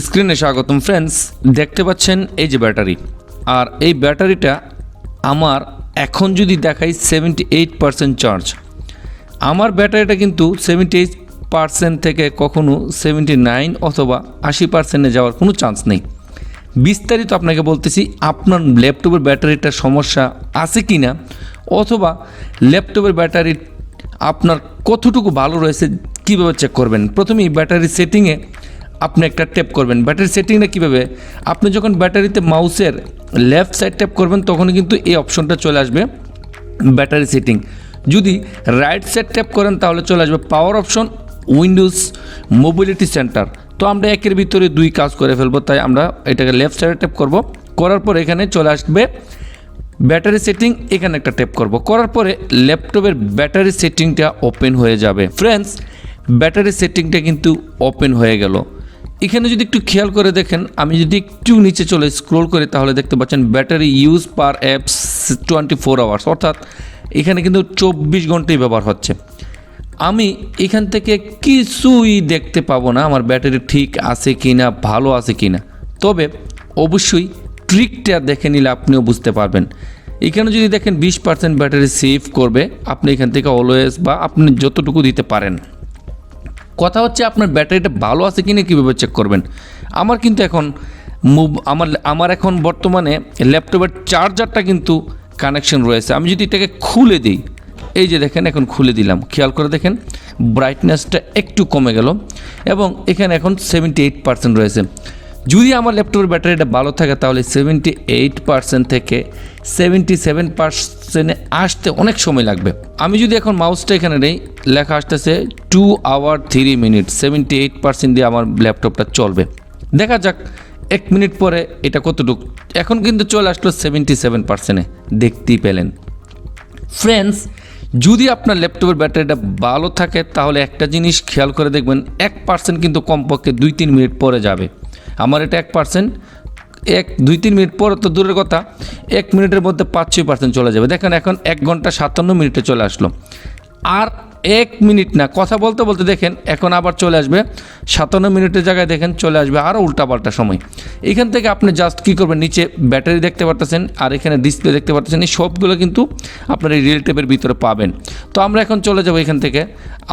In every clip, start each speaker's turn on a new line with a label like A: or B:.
A: স্ক্রিনে স্বাগতম ফ্রেন্ডস, দেখতে পাচ্ছেন এই যে ব্যাটারি, আর এই ব্যাটারিটা আমার এখন যদি দেখাই 78% চার্জ। আমার ব্যাটারিটা কিন্তু 78% থেকে কখনো 79 অথবা 80% যাওয়ার কোনো চান্স নেই। বিস্তারিত আপনাকে বলতেছি, আপনার ল্যাপটপের ব্যাটারিটার সমস্যা আছে কি না, অথবা ল্যাপটপের ব্যাটারি আপনার কতটুকু ভালো রয়েছে কীভাবে চেক করবেন। প্রথমেই ব্যাটারি সেটিংয়ে আপনি একটা ট্যাপ করবেন। ব্যাটারি সেটিংটা কীভাবে, আপনি যখন ব্যাটারিতে মাউসের লেফট সাইড ট্যাপ করবেন তখনই কিন্তু এই অপশনটা চলে আসবে ব্যাটারি সেটিং। যদি রাইট সাইড ট্যাপ করেন তাহলে চলে আসবে পাওয়ার অপশন, উইন্ডোজ মোবিলিটি সেন্টার। তো আমরা একের ভিতরে দুই কাজ করে ফেলবো, তাই আমরা এটাকে লেফট সাইডে ট্যাপ করব। করার পর এখানে চলে আসবে ব্যাটারি সেটিং, এখানে একটা ট্যাপ করব। করার পরে ল্যাপটপের ব্যাটারি সেটিংটা ওপেন হয়ে যাবে। ফ্রেন্ডস, ব্যাটারি সেটিংটা কিন্তু ওপেন হয়ে গেল। এখানে যদি একটু খেয়াল করে দেখেন, আমি যদি একটু নিচে চলে স্ক্রল করি তাহলে দেখতে পাচ্ছেন ব্যাটারি ইউজ পার অ্যাপস 24 আওয়ার্স, অর্থাৎ এখানে কিন্তু 24 ঘন্টাই ব্যবহার হচ্ছে। আমি এখান থেকে কিছুই দেখতে পাবো না আমার ব্যাটারি ঠিক আছে কি না, ভালো আছে কি না। তবে অবশ্যই ট্রিকটা দেখে নিলে আপনিও বুঝতে পারবেন। এখানে যদি দেখেন 20% ব্যাটারি সেভ করবে, আপনি এখান থেকে অলওয়েজ বা আপনি যতটুকু দিতে পারেন। কথা হচ্ছে আপনার ব্যাটারিটা ভালো আছে কিনা কীভাবে চেক করবেন। আমার কিন্তু এখন আমার এখন বর্তমানে ল্যাপটপের চার্জারটা কিন্তু কানেকশন রয়েছে। আমি যদি এটাকে খুলে দিই, এই যে দেখেন এখন খুলে দিলাম, খেয়াল করে দেখেন ব্রাইটনেসটা একটু কমে গেল এবং এখানে এখন 78% রয়েছে। যদি আমার ল্যাপটপের ব্যাটারিটা ভালো থাকে তাহলে 78% থেকে 77% আসতে অনেক সময় লাগবে। আমি যদি এখন মাউসটা এখানে নেই, লেখা আসতেছে 2 hours 3 minutes, 78% দিয়ে আমার ল্যাপটপটা চলবে। দেখা যাক 1 মিনিট পরে এটা কতটুকু। এখন কিন্তু চলে আসলো 77%-এ, দেখতেই পেলেন। ফ্রেন্ডস, যদি আপনার ল্যাপটপের ব্যাটারিটা ভালো থাকে তাহলে একটা জিনিস খেয়াল করে দেখবেন, 1% কিন্তু কমপক্ষে 2-3 মিনিট পরে যাবে। আমার এটা 1%, 2-3 মিনিট পর তো দূরের কথা, 1 মিনিটের মধ্যে 5-6% চলে যাবে। দেখেন এখন 1 ঘন্টা 57 মিনিটে চলে আসলো। আর 1 মিনিট না, কথা বলতে বলতে দেখেন এখন আবার চলে আসবে 57 মিনিটের জায়গায় দেখেন চলে আসবে আরও উল্টাপাল্টা সময়। এখান থেকে আপনি জাস্ট কী করবেন, নিচে ব্যাটারি দেখতে পারতেছেন আর এখানে ডিসপ্লে দেখতে পারতেছেন, এই সবগুলো কিন্তু আপনার এই রিয়েল ট্যাবের ভিতরে পাবেন। তো আমরা এখন চলে যাব এখান থেকে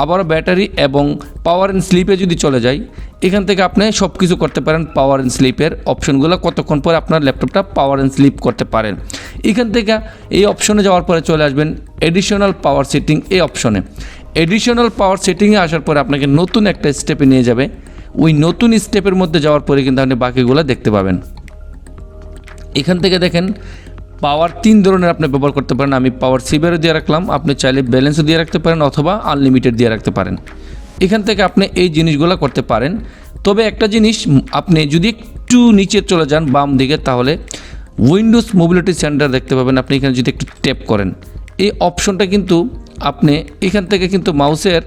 A: আবারও ব্যাটারি এবং পাওয়ার অ্যান্ড স্লিপে যদি চলে যাই, এখান থেকে আপনি সব কিছু করতে পারেন। পাওয়ার অ্যান্ড স্লিপের অপশনগুলো কতক্ষণ পরে আপনার ল্যাপটপটা পাওয়ার অ্যান্ড স্লিপ করতে পারেন। এখান থেকে এই অপশনে যাওয়ার পরে চলে আসবেন এডিশনাল পাওয়ার সেটিং, এই অপশনে এডিশনাল পাওয়ার সেটিংয়ে আসার পরে আপনাকে নতুন একটা স্টেপে নিয়ে যাবে। ওই নতুন স্টেপের মধ্যে যাওয়ার পরে কিন্তু আপনি বাকিগুলো দেখতে পাবেন। এখান থেকে দেখেন পাওয়ার 3 ধরনের আপনি ব্যবহার করতে পারেন। আমি পাওয়ার সেভারও দিয়ে রাখলাম, আপনি চাইলে ব্যালেন্সও দিয়ে রাখতে পারেন অথবা আনলিমিটেড দিয়ে রাখতে পারেন। এখান থেকে আপনি এই জিনিসগুলো করতে পারেন। তবে একটা জিনিস, আপনি যদি একটু নিচে চলে যান বাম দিকে তাহলে উইন্ডোজ মোবিলিটি সেন্টার দেখতে পাবেন। আপনি এখানে যদি একটু ট্যাপ করেন, এই অপশনটা কিন্তু আপনি এখান থেকে কিন্তু মাউসের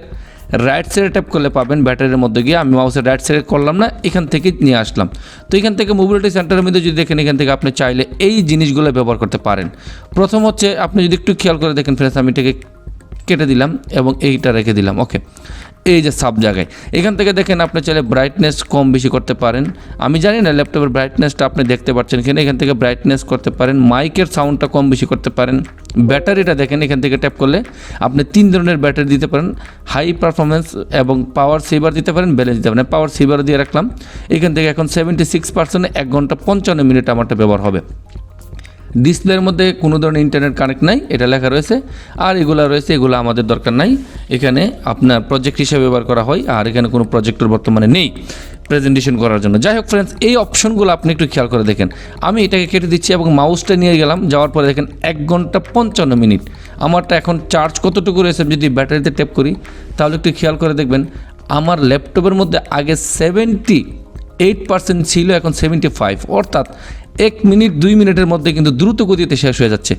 A: রাইট সাইডে ট্যাপ করলে পাবেন ব্যাটারির মধ্যে গিয়ে। আমি মাউসের রাইট সাইডে করলাম না, এখান থেকে নিয়ে আসলাম। তো এখান থেকে মোবিলিটি সেন্টারের মধ্যে যদি দেখেন, এখান থেকে আপনি চাইলে এই জিনিসগুলো ব্যবহার করতে পারেন। প্রথম হচ্ছে আপনি যদি একটু খেয়াল করে দেখেন ফ্রেন্ডস, আমি এটাকে কেটে দিলাম এবং এইটা রেখে দিলাম। ওকে, এই যে সাব জায়গায় এখান থেকে দেখেন আপনি চাইলে ব্রাইটনেস কম বেশি করতে পারেন। আমি জানি না ল্যাপটপের ব্রাইটনেসটা আপনি দেখতে পাচ্ছেন কিনা, এখান থেকে ব্রাইটনেস করতে পারেন। মাইকের সাউন্ডটা কম বেশি করতে পারেন। ব্যাটারিটা দেখেন, এখান থেকে ট্যাপ করলে আপনি 3 ধরনের ব্যাটারি দিতে পারেন, হাই পারফরমেন্স এবং পাওয়ার সেভার দিতে পারেন, ব্যালেন্স দিতে পারেন। পাওয়ার সেভার দিয়ে রাখলাম। এখান থেকে এখন 76%, 1 ঘন্টা 55 মিনিট আমারটা ব্যবহার হবে। ডিসপ্লের মধ্যে কোনো ধরনের ইন্টারনেট কানেক্ট নাই, এটা লেখা রয়েছে। আর এগুলো রয়েছে, এগুলো আমাদের দরকার নাই। এখানে আপনার প্রজেক্ট হিসেবে ব্যবহার করা হয়, আর এখানে কোনো প্রজেক্টর বর্তমানে নেই প্রেজেন্টেশন করার জন্য। যাই হোক ফ্রেন্ডস, এই অপশনগুলো আপনি একটু খেয়াল করে দেখেন। আমি এটাকে কেটে দিচ্ছি এবং মাউসটা নিয়ে গেলাম, যাওয়ার পরে দেখেন 1 ঘন্টা 55 মিনিট আমারটা এখন চার্জ কতটুকু রয়েছে। যদি ব্যাটারিতে ট্যাপ করি তাহলে একটু খেয়াল করে দেখবেন আমার ল্যাপটপের মধ্যে আগে 78% ছিল, এখন 75, অর্থাৎ 1 মিনিট 2 মিনিটের মধ্যে কিন্তু দ্রুত গতিতে শেষ হয়ে যাচ্ছে।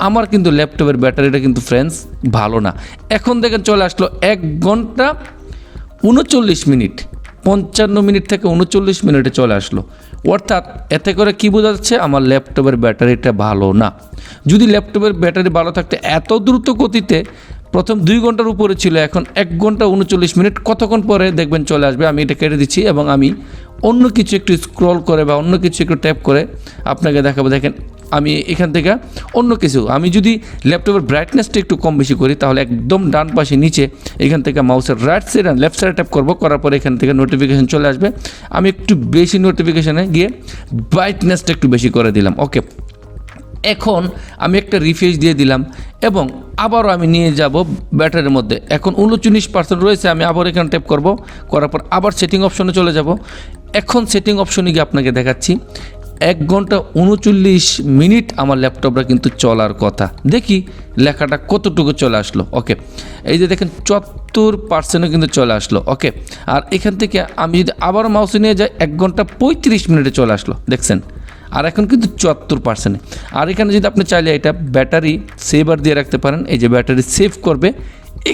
A: আমার কিন্তু ল্যাপটপের ব্যাটারিটা কিন্তু ফ্রেন্ডস ভালো না। এখন দেখেন চলে আসলো 1 ঘন্টা 39 মিনিট, 55 মিনিট থেকে 39 মিনিটে চলে আসলো। অর্থাৎ এতে করে কি বোঝা যাচ্ছে, আমার ল্যাপটপের ব্যাটারিটা ভালো না। যদি ল্যাপটপের ব্যাটারি ভালো থাকতে এত দ্রুত গতিতে প্রথম 2 ঘন্টার উপরে ছিল, এখন 1 ঘন্টা 39 মিনিট, কতক্ষণ পরে দেখবেন চলে আসবে। আমি এটা কেটে দিচ্ছি এবং আমি অন্য কিছু একটু স্ক্রল করে বা অন্য কিছু একটু ট্যাপ করে আপনাকে দেখাবো। দেখেন আমি এখান থেকে অন্য কিছু, আমি যদি ল্যাপটপের ব্রাইটনেসটা একটু কম বেশি করি তাহলে একদম ডান পাশে নিচে এখান থেকে মাউসের রাইট সাইড আর লেফট সাইডে ট্যাপ করবো, করার পরে এখান থেকে নোটিফিকেশান চলে আসবে। আমি একটু বেশি নোটিফিকেশানে গিয়ে ব্রাইটনেসটা একটু বেশি করে দিলাম। ওকে, এখন আমি একটা রিফ্রেশ দিয়ে দিলাম এবং আবারও আমি নিয়ে যাব ব্যাটারির মধ্যে। এখন 39% রয়েছে, আমি আবার এখানে ট্যাপ করব, করার পর আবার সেটিং অপশনে চলে যাব। এখন সেটিং অপশনে গিয়ে আপনাকে দেখাচ্ছি 1 ঘন্টা 39 মিনিট আমার ল্যাপটপটা কিন্তু চলার কথা। দেখি লেখাটা কতটুকু চলে আসলো। ওকে, এই যে দেখেন 74% কিন্তু চলে আসলো। ওকে, আর এখান থেকে আমি যদি আবার মাউসে নিয়ে যাই 1 ঘন্টা 35 মিনিটে চলে আসলো, দেখছেন। আর এখন কিন্তু 74%। আর এখানে যদি আপনি চাইলে এটা ব্যাটারি সেভার দিয়ে রাখতে পারেন, এই যে ব্যাটারি সেভ করবে,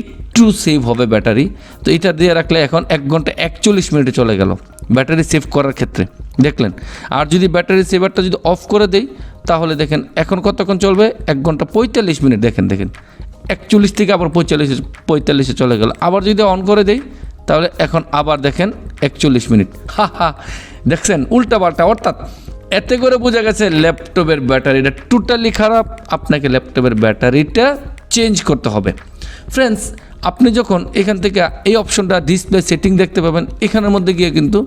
A: একটু সেভ হবে ব্যাটারি, তো এটা দিয়ে রাখলে এখন 1 ঘন্টা 41 মিনিটে চলে গেল ব্যাটারি সেভ করার ক্ষেত্রে, দেখলেন। আর যদি ব্যাটারি সেভারটা যদি অফ করে দেই তাহলে দেখেন এখন কতক্ষণ চলবে, 1 ঘন্টা 45 মিনিট। দেখেন 41 থেকে আবার 45-এ চলে গেল। আবার যদি অন করে দেই তাহলে এখন আবার দেখেন 41 মিনিট। দেখছেন উল্টা পাল্টা। অর্থাৎ এতে করে বোঝা গেছে ল্যাপটপের ব্যাটারিটা টোটালি খারাপ, আপনাকে ল্যাপটপের ব্যাটারিটা চেঞ্জ করতে হবে। ফ্রেন্ডস, আপনি যখন এখান থেকে এই অপশনটা ডিসপ্লে সেটিং দেখতে পাবেন, এখানের মধ্যে গিয়ে কিন্তু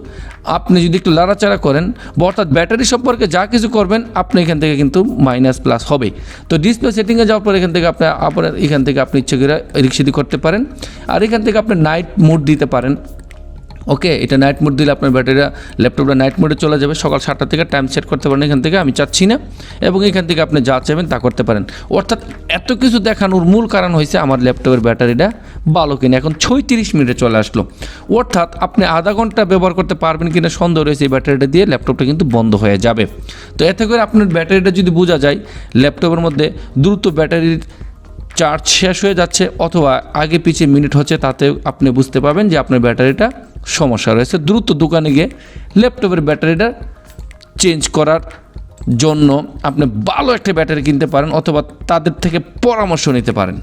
A: আপনি যদি একটু লাড়াচাড়া করেন বা অর্থাৎ ব্যাটারি সম্পর্কে যা কিছু করবেন আপনি এখান থেকে কিন্তু মাইনাস প্লাস হবেই। তো ডিসপ্লে সেটিংয়ে যাওয়ার পর এখান থেকে আপনি আবার এখান থেকে আপনি ইচ্ছে করে এদিক সেদিক করতে পারেন। আর এখান থেকে আপনি নাইট মোড দিতে পারেন। ওকে, এটা নাইট মোড দিলে আপনার ব্যাটারিটা ল্যাপটপটা নাইট মোডে চলে যাবে। সকাল 7টা থেকে টাইম সেট করতে পারেন এখান থেকে, আমি চাচ্ছি না। এবং এখান থেকে আপনি যা চাইবেন তা করতে পারেন। অর্থাৎ এত কিছু দেখানোর মূল কারণ হয়েছে আমার ল্যাপটপের ব্যাটারিটা ভালো কিনা। এখন 36 মিনিটে চলে আসলো। অর্থাৎ আপনি আধা ঘন্টা ব্যবহার করতে পারবেন কিনা সন্দেহ রয়েছে, এই ব্যাটারিটা দিয়ে ল্যাপটপটা কিন্তু বন্ধ হয়ে যাবে। তো এতে করে আপনার ব্যাটারিটা যদি বোঝা যায় ল্যাপটপের মধ্যে দ্রুত ব্যাটারির চার্জ শেষ হয়ে যাচ্ছে অথবা আগে পিছিয়ে মিনিট হচ্ছে, তাতে আপনি বুঝতে পারবেন যে আপনার ব্যাটারিটা সমস্যা রয়েছে। দ্রুত দোকানে গিয়ে ল্যাপটপের ব্যাটারিটা চেঞ্জ করার জন্য আপনি ভালো একটা ব্যাটারি কিনতে পারেন অথবা তাদের থেকে পরামর্শ নিতে পারেন।